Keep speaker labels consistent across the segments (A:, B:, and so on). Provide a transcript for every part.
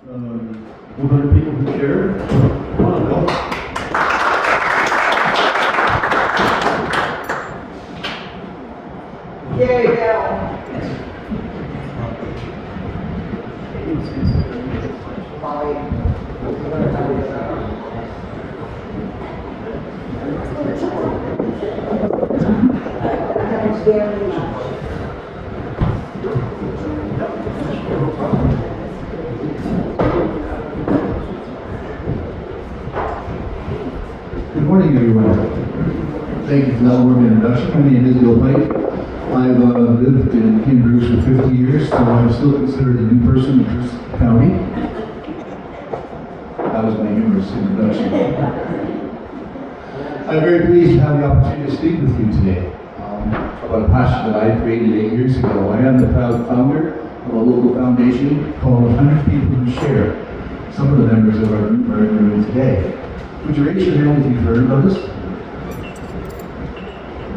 A: 100 people who care. Come on, Bill.
B: Yay, Bill. Very much.
C: Good morning, everyone. Thank you for that warm introduction. My name is Pike. I've lived in Bruce for 50 years, so I'm still considered a new person in Bruce County. That was my humorous introduction. I'm very pleased to have the opportunity to speak with you today about a passion that I created 8 years ago. I am the proud founder of a local foundation called 100 People Who Share. Some of the members of our group are in the room today. Would you raise your hand if you've heard about this?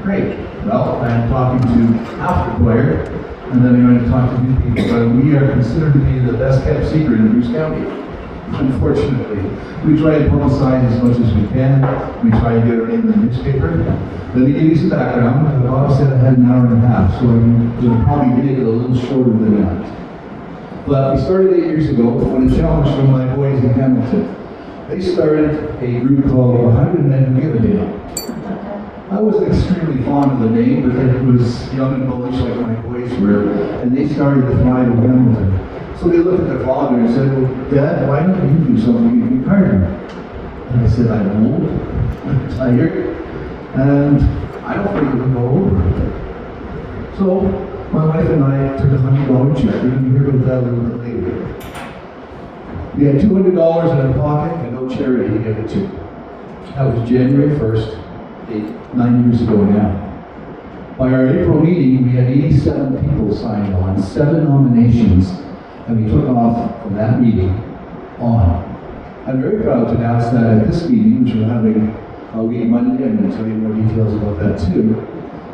C: Great. Well, I'm talking to half the choir, and then I'm going to talk to new people. But we are considered to be the best kept secret in Bruce County. Unfortunately, we try and publicize as much as we can. We try and get our name in the newspaper. Let me give you some background. Bob said I had an hour and a half, so I'm going to probably make it a little shorter than that. But we started 8 years ago with a challenge from my boys in Hamilton. They started a group called 100 Men Who Give a Damn. I wasn't extremely fond of the name, but it was young and bullish like my boys were, and they started to thrive in Hamilton. So they looked at their father and said, "Well, Dad, why don't you do something in your garden?" And I said, "I'm old, I'm tired, and I don't think it'll go over." So my wife and I took $100 check. We're going to hear about that a little bit later. We had $200 in our pocket and no charity to give it to. That was January 1st, 9 years ago now. By our April meeting, we had 87 people signed on, 7 nominations, and we took off from that meeting on. I'm very proud to announce that at this meeting, which we're having a week Monday, I'm going to tell you more details about that too,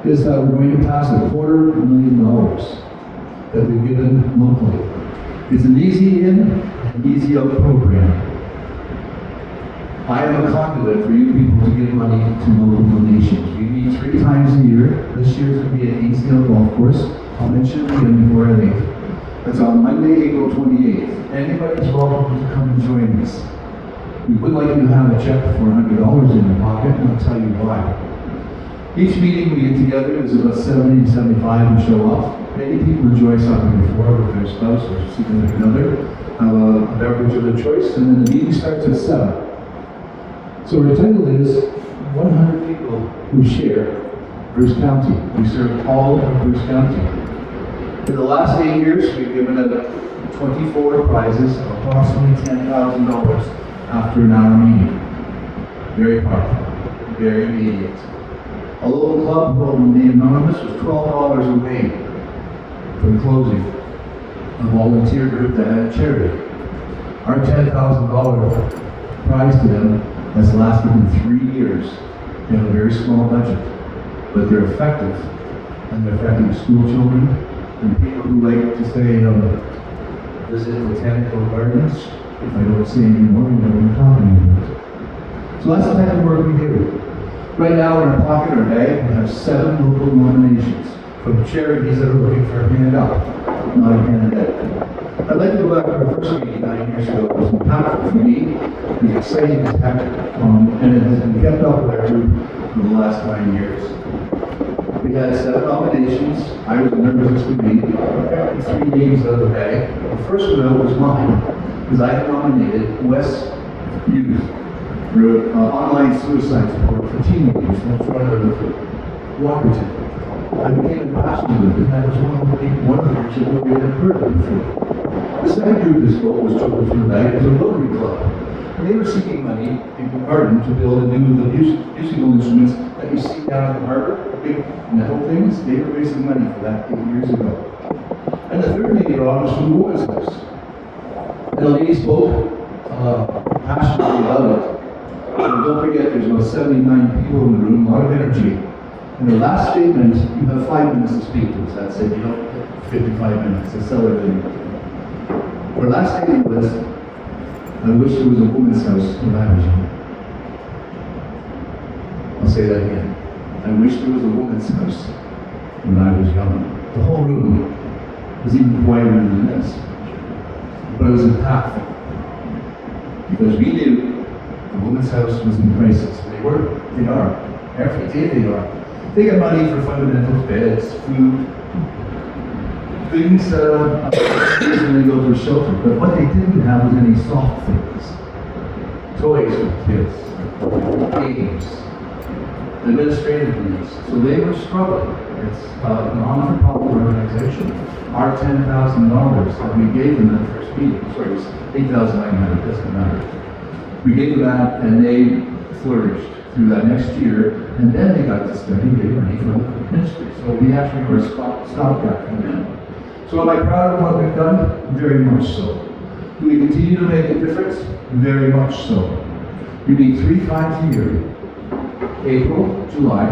C: is that we're going to pass $250,000 that we've given locally. It's an easy in and easy out program. I am a conduit for you people to give money to local donations. We meet 3 times a year. This year's going to be at AINSDALE Golf Course. I'll mention it again before I leave. It's on Monday, April 28th. Anybody's welcome to come and join us. We would like you to have a check for $100 in your pocket, and I'll tell you why. Each meeting we get together, there's about 70 to 75 who show up. Many people enjoy something before with their spouse or significant other, have a beverage of their choice, and then the meeting starts at 7. So our title is 100 People Who Share Bruce County. We serve all of Bruce County. In the last 8 years, we've given out 24 prizes of approximately $10,000 after an hour meeting. Very powerful, very immediate. A local club called Nominees was $12 away from closing a volunteer group that had a charity. Our $10,000 prize to them has lasted them 3 years. They have a very small budget, but they're effective, and they're affecting school children and people who like to say, visit botanical gardens. If I don't say any more, you know what I'm talking about. So that's the type of work we do. Right now in our pocket or bag, we have 7 local nominations from charities that are looking for a hand up, not a candidate. I'd like to go back to our first meeting 9 years ago. It was impactful for me. It was exciting as heck, and it has been kept up with our group for the last 9 years. We had 7 nominations. I was nervous as could be. I picked 3 names out of the bag. The first one out was mine, because I had nominated West Youth for online suicide support for teenagers in front of Walkerton. I became passionate with it, and that was one of the groups that we had heard of before. The second group this vote was chosen from the bag was a Rotary Club. And they were seeking money in the garden to build a new musical instruments that you see down in the harbor, big metal things. They were raising money for that 8 years ago. And the third lady brought was from the Boys' House. And the lady spoke passionately about it. And don't forget, there's about 79 people in the room, a lot of energy. In the last statement, you have 5 minutes to speak to us. That's it. You don't get 55 minutes. It's celebrating. Her last statement was, I wish there was a woman's house when I was young. I'll say that again. I wish there was a woman's house when I was young. The whole room was even quieter than this. But it was impactful. Because we knew the woman's house was in crisis. They are. Every day they are. They get money for fundamental beds, food, things when they go to a shelter. But what they didn't have was any soft things. Toys for kids, games, administrative needs. So they were struggling. It's an non-for-profit organization. Our $10,000 that we gave them in the first meeting, sorry, it was $8,900, doesn't matter. We gave them that and they flourished through that next year, and then they got to study and get money from the ministry. So we actually were stopgap from them. So am I proud of what we've done? Very much so. Do we continue to make a difference? Very much so. We meet 3 times a year. April, July,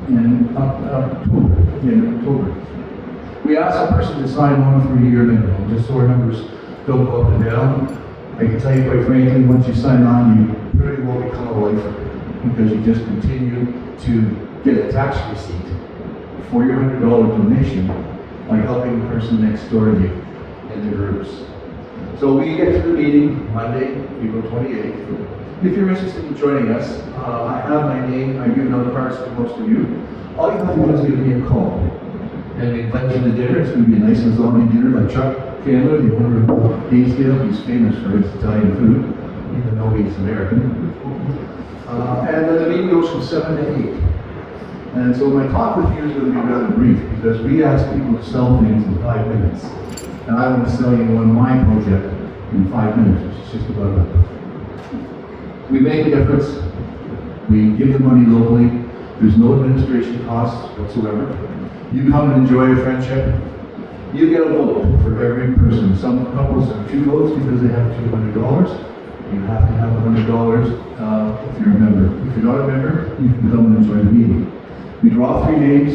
C: and October. In October. We ask a person to sign on for a year minimum, just so our numbers don't go up and down. I can tell you quite frankly, once you sign on, you pretty well become a lifer, because you just continue to get a tax receipt for your $100 donation by helping the person next door to you in the groups. So we get to the meeting Monday, April 28th. If you're interested in joining us, I have my name, I've given out cards to most of you. All you have to do is give me a call. And we invite you to dinner. It's going to be a nice Islamic dinner by Chuck Candler, the owner of AINSDALE. He's famous for his Italian food, even though he's American. And then the meeting goes from 7 to 8. And so my talk with you is going to be rather brief, because we ask people to sell things in 5 minutes. And I want to sell you on my project in 5 minutes, which is just about it. We make a difference. We give the money locally. There's no administration costs whatsoever. You come and enjoy a friendship. You get a vote for every person. Some couples have 2 votes because they have $200. You have to have $100 if you're a member. If you're not a member, you can come and enjoy the meeting. We draw 3 names,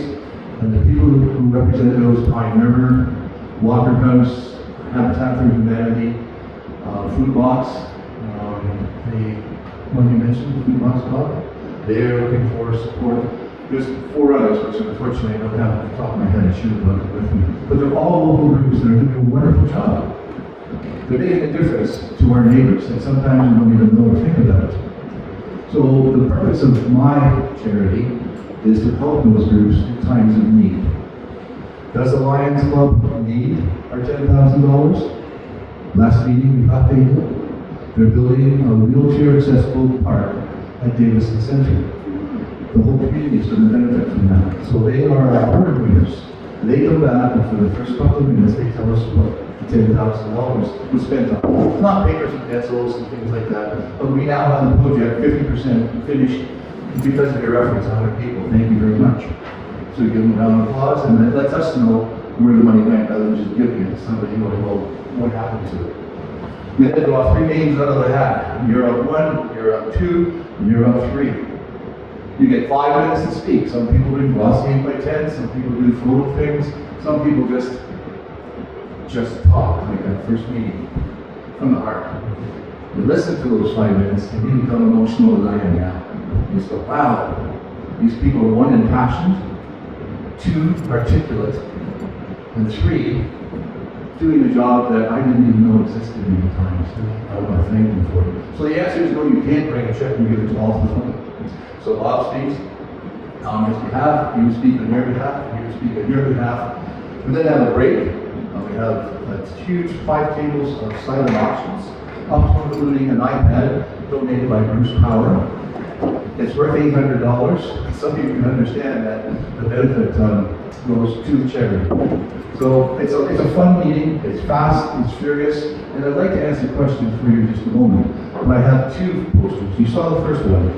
C: and the people who represent those: Pine River, Walker House, Habitat for Humanity, Food Box, the one you mentioned, the Food Box Club. They're looking for support. There's 4 others, which unfortunately I don't have on the top of my head. I should have brought it with me. But they're all local groups that are doing a wonderful job. They're making a difference to our neighbors, and sometimes we don't even know or think about it. So the purpose of my charity is to help those groups in times of need. Does the Lions Club need our $10,000? Last meeting we updated. They're building a wheelchair accessible park at Davison Center. The whole community is going to benefit from that. So they are our award winners. They come back, and for the first couple of minutes they tell us what the $10,000 was spent on. Not papers and pencils and things like that, but we now have the project 50% finished because of your efforts, 100 people. Thank you very much. So we give them a round of applause, and it lets us know where the money went, rather than just giving it to somebody going, well, what happened to it? We had to draw 3 names out of the hat. You're up 1, you're up 2, and you're up 3. You get 5 minutes to speak. Some people do glossy 8 by 10, some people do full things, some people just talk, like that first meeting, from the heart. You listen to those 5 minutes, and you become emotional as I am now. You just go, wow, these people are 1, impassioned, 2, articulate, and 3, doing a job that I didn't even know existed many times. I want to thank them for it. So the answer is no, you can't bring a check and give it to all of them. So Bob speaks on his behalf, you speak on your behalf, you speak on your behalf. We then have a break. We have a huge 5 tables of silent auctions, up to including an iPad donated by Bruce Power. It's worth $800. Some of you can understand that the benefit goes to the charity. So it's a fun meeting. It's fast, it's furious, and I'd like to answer a question for you in just a moment. But I have 2 posters. You saw the first one.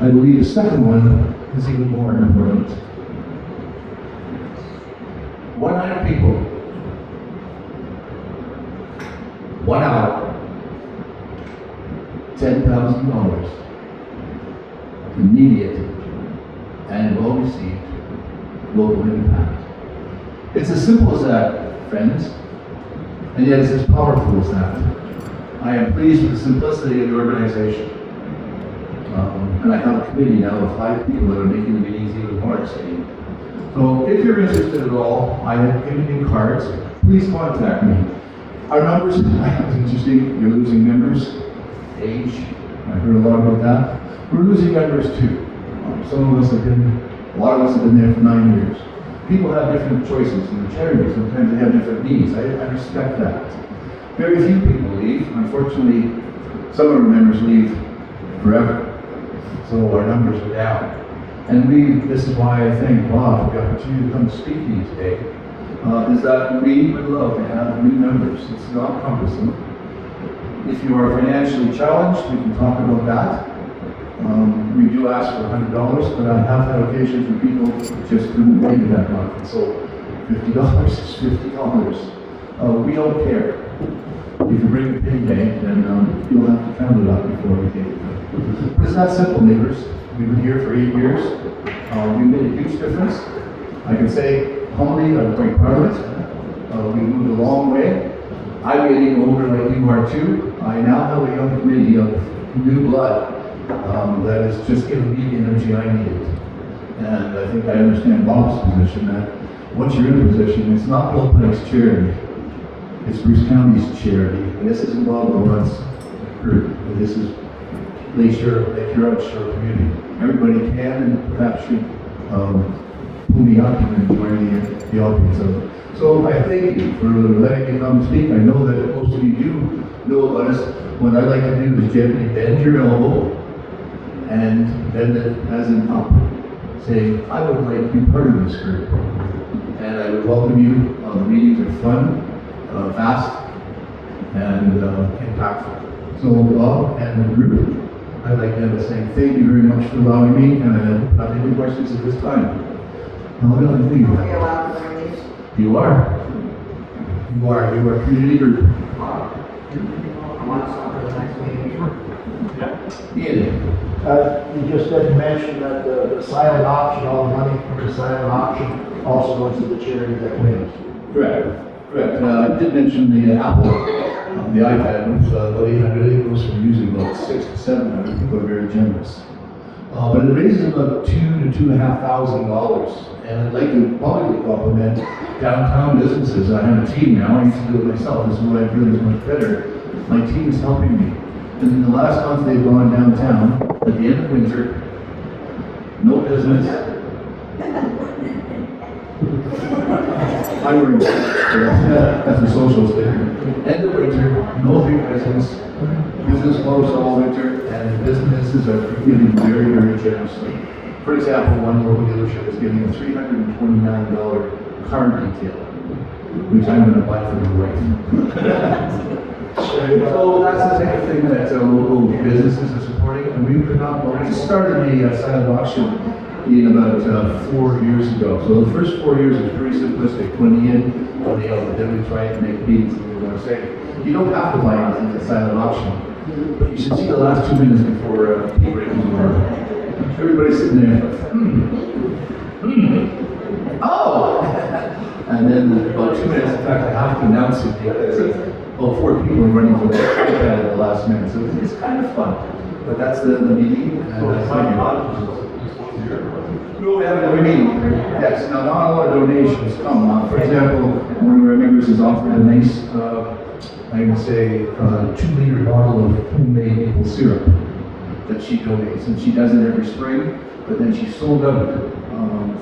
C: I believe the second one is even more important. 100 people, 1 hour, $10,000, immediate and well received local impact. It's as simple as that, friends. and yet it's as powerful as that. I am pleased with the simplicity of the organization. And I have a committee now of 5 people that are making the meetings even more exciting. So if you're interested at all, I have given you cards. Please contact me. Our numbers, it's interesting, you're losing members. Age, I heard a lot about that. We're losing members too. Some of us have been, a lot of us have been there for 9 years. People have different choices in the charity. Sometimes they have different needs. I respect that. Very few people leave. Unfortunately, some of our members leave forever. So our numbers are down. And this is why I thank Bob for the opportunity to come speak to you today, is that we would love to have new members. It's not cumbersome. If you are financially challenged, we can talk about that. We do ask for $100, but I have had occasions where people just couldn't pay me that month. And so $50 is $50. We don't care. If you bring the piggy bank, then you'll have to count it up before we take it. But it's not simple, neighbors. We've been here for 8 years. We've made a huge difference. I can say humbly, I'm quite proud of it. We've moved a long way. I'm getting older like you are too. I now have a young committee of new blood that is just giving me the energy I needed. And I think I understand Bob's position that once you're in a position, it's not Bill Pike's charity. It's Bruce County's charity. And this isn't Bob Lawrence group. This is Lakeshore, Outshore community. Everybody can and perhaps should pull me up and join the audience of it. So I thank you for letting me come speak. I know that most of you do know about us. What I like to do is gently bend your elbow and bend it as in up, saying, I would like to be part of this group. And I would welcome you. The meetings are fun, fast, and impactful. So Bob and the group, I'd like them to say thank you very much for allowing me, and I don't have any questions at this time.
B: Are we allowed to learn these?
C: You are a community group.
B: I want some for the next meeting.
C: Ian.
D: You just didn't mention that the silent auction, all the money from the silent auction also goes to the charity that wins.
C: Correct. I did mention the Apple, the iPad with about 800. It goes from using about 600 to 700. People are very generous. But it raises about $2,000 to $2,500. And I'd like to publicly compliment downtown businesses. I have a team now. I used to do it myself. This is what I feel is much better. My team is helping me. And in the last month they've gone downtown at the end of winter. No business. I worry that's a social statement. End of winter, no big business. Business closed all winter, and businesses are giving very, very generously. For example, one local dealership is giving a $329 car detail, which I'm going to buy for my wife. So that's the type of thing that local businesses are supporting, and we could not. Well, we just started a silent auction in about 4 years ago. So the first 4 years was pretty simplistic: 20 in, 20 out. But then we tried to make meetings, and we want to say, you don't have to buy anything at silent auction, but you should see the last 2 minutes before tea break is over. Everybody's sitting there, oh! And then about 2 minutes, in fact, I have to announce it because well, 4 people are running for the iPad at the last minute, so it's kind of fun. But that's the meeting.
A: So it's not
C: No, we have every meeting. Yes, now not a lot of donations come. For example, one of our members has offered a nice, I can say, 2-liter bottle of homemade maple syrup that she donates, and she does it every spring. But then she sold out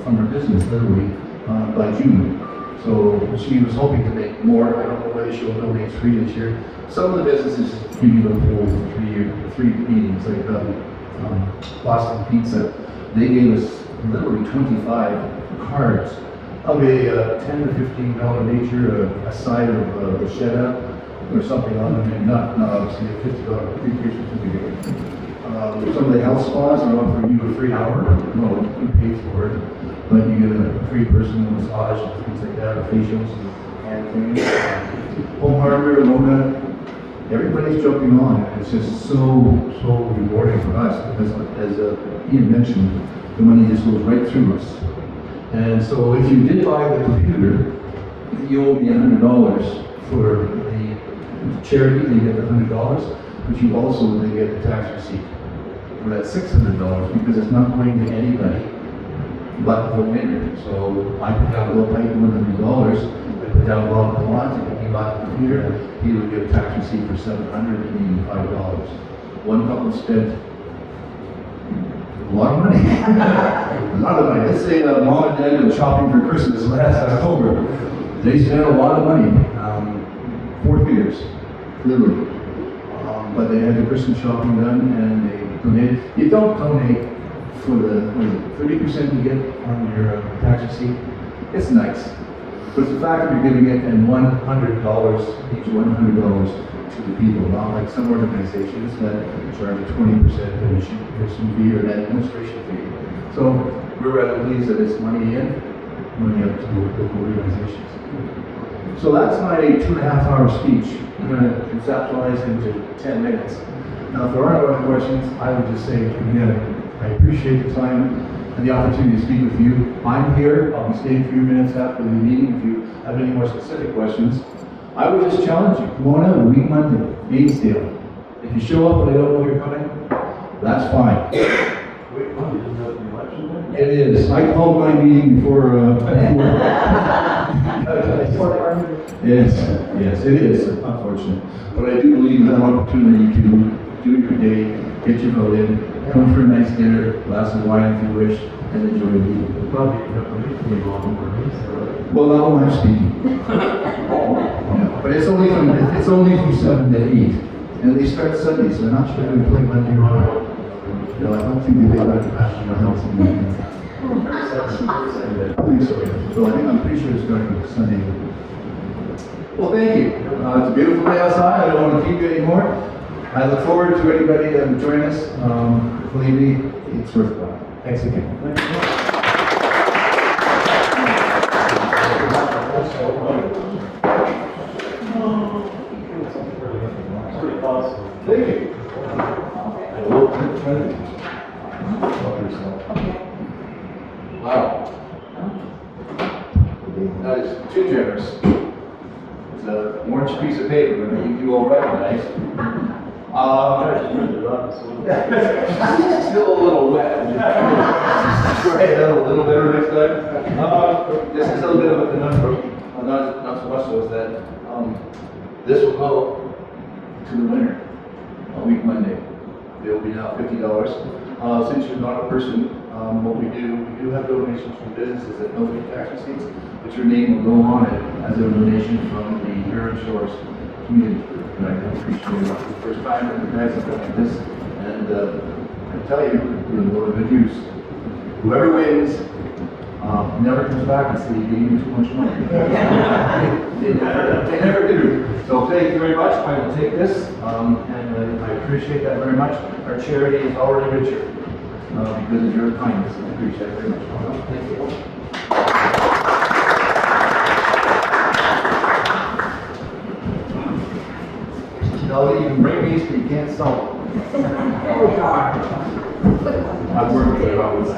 C: from her business literally by June. So she was hoping to make more. I don't know whether she'll donate 3 this year. Some of the businesses give you the whole 3 meetings, like Boston Pizza. They gave us literally 25 cards of a $10 to $15 nature, a side of bruschetta or something on them, and not obviously a $50 pre-purchase certificate. Some of the health spas are offering you a free hour. No, you pay for it, but you get a free personal massage and things like that, facials and things. Home hardware, Lona, everybody's jumping on. It's just so rewarding for us because, as Ian mentioned, the money just goes right through us. And so if you did buy the computer, you owe me $100 for the charity, they get the $100, but you also, they get a tax receipt for that $600 because it's not going to anybody but the winner. So I put down Bill Pike $100, I put down Bob Gallant, and if he bought the computer, he would get a tax receipt for $785. One couple spent a lot of money. A lot of money. Let's say mom and dad went shopping for Christmas last October. They spent a lot of money, 4 figures, literally. But they had the Christmas shopping done and they donated. You don't donate for the, what is it, 30% you get on your tax receipt. It's nice. But it's the fact that you're giving it and $100, each $100 to the people, not like some organizations that charge a 20% admission fee or an administration fee. So we're rather pleased that it's money in, money out to local organizations. So that's my 2.5-hour speech. I'm going to conceptualize into 10 minutes. Now, if there aren't other questions, I would just say again, I appreciate the time and the opportunity to speak with you. I'm here. I'll be staying a few minutes after the meeting if you have any more specific questions. I would just challenge you. Come on out, week Monday, AINSDALE. If you show up and I don't know you're coming, that's fine.
A: Wait, Monday, isn't that the election day?
C: It is. I called my meeting before. Yes, it is, unfortunate. But I do believe in that opportunity to do your day, get your vote in, come for a nice dinner, glass of wine if you wish, and enjoy the meeting.
A: Probably, maybe a lot more meetings.
C: Well, not when I'm speaking. Yeah, but it's only from 7 to 8, and they start Sunday, so I'm not sure we play Monday night. You know, I don't think they like to pass my house in the evening. I think so, yeah. So I'm pretty sure it's starting Sunday. Well, thank you. It's a beautiful day outside. I don't want to keep you anymore. I look forward to anybody that will join us. Believe me, it's worthwhile. Thanks again.
A: Pretty awesome.
C: Thank you. Wow. That is too generous. It's an orange piece of paper that you all recognize. Still a little wet. Try it out a little better next time. This is a little bit of a conundrum. Not so much so as that this will go to the winner on week Monday. It will be now $50. Since you're not a person, what we do have donations from businesses that don't get tax receipts, but your name will go on it as a donation from the Huron Shores community group. And I appreciate it. It's the first time that you guys have done this, and I tell you, you're going to go to good use. Whoever wins never comes back and says you gave me too much money. they never do. So thank you very much. I will take this, and I appreciate that very much. Our charity is already richer because of your kindness. I appreciate it very much. Thank you. No, you can bring these, but you can't sell them.
B: Oh, God.
C: I've worked with it always.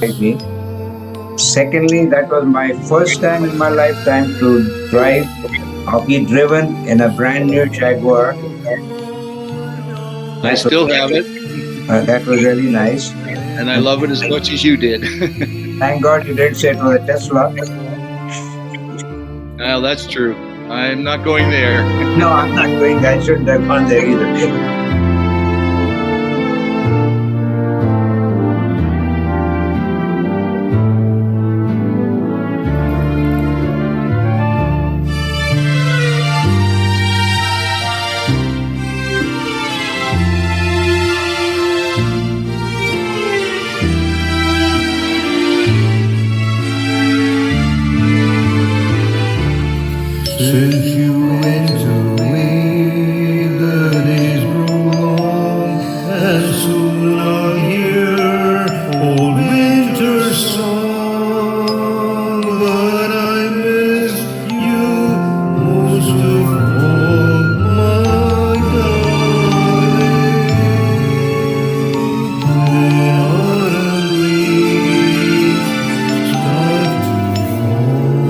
E: me. Secondly, that was my first time in my lifetime to drive or be driven in a brand new Jaguar.
F: I still have it,
E: That was really nice.
F: and I love it as much as you did.
E: Thank God you didn't say it was a Tesla.
F: Well, that's true. I'm not going there.
E: No, I'm not going there. I shouldn't have gone there either.
G: Since you went away, the days grow long, and soon I'll hear old winter's song. But I miss you most of all, my darling. When autumn leaves start to fall.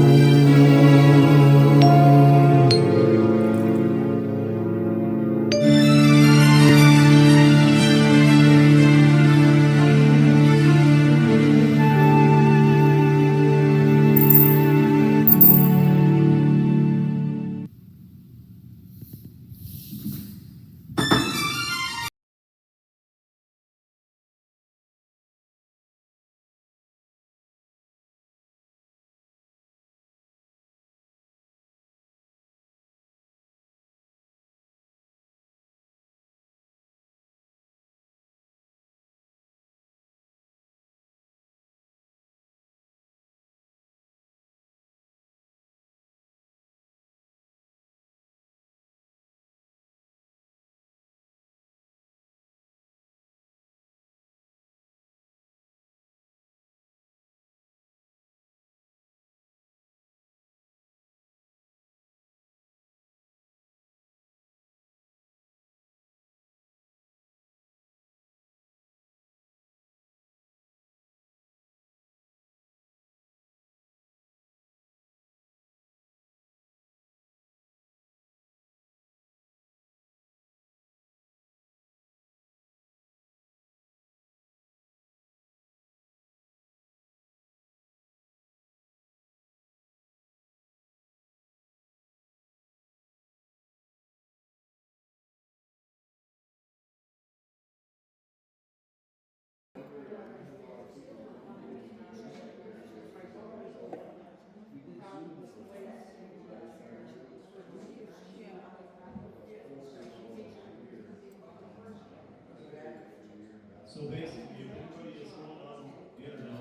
A: So basically, if anybody is going on the internet,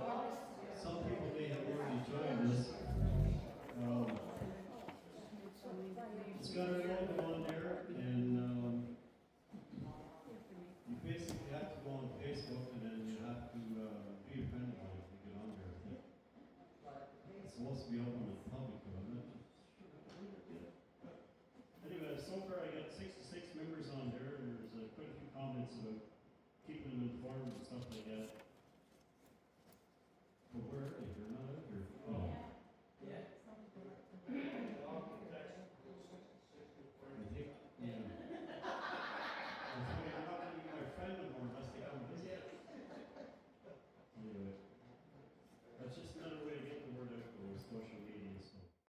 A: some people may have already joined us. It's got our logo on there, and you basically have to go on Facebook, and then you have to be a friend of mine to get on there, I think. It's supposed to be open to the public, though. I'm not sure yet. Anyway, so far I got 66 members on there, and there's quite a few comments about keeping them informed and stuff like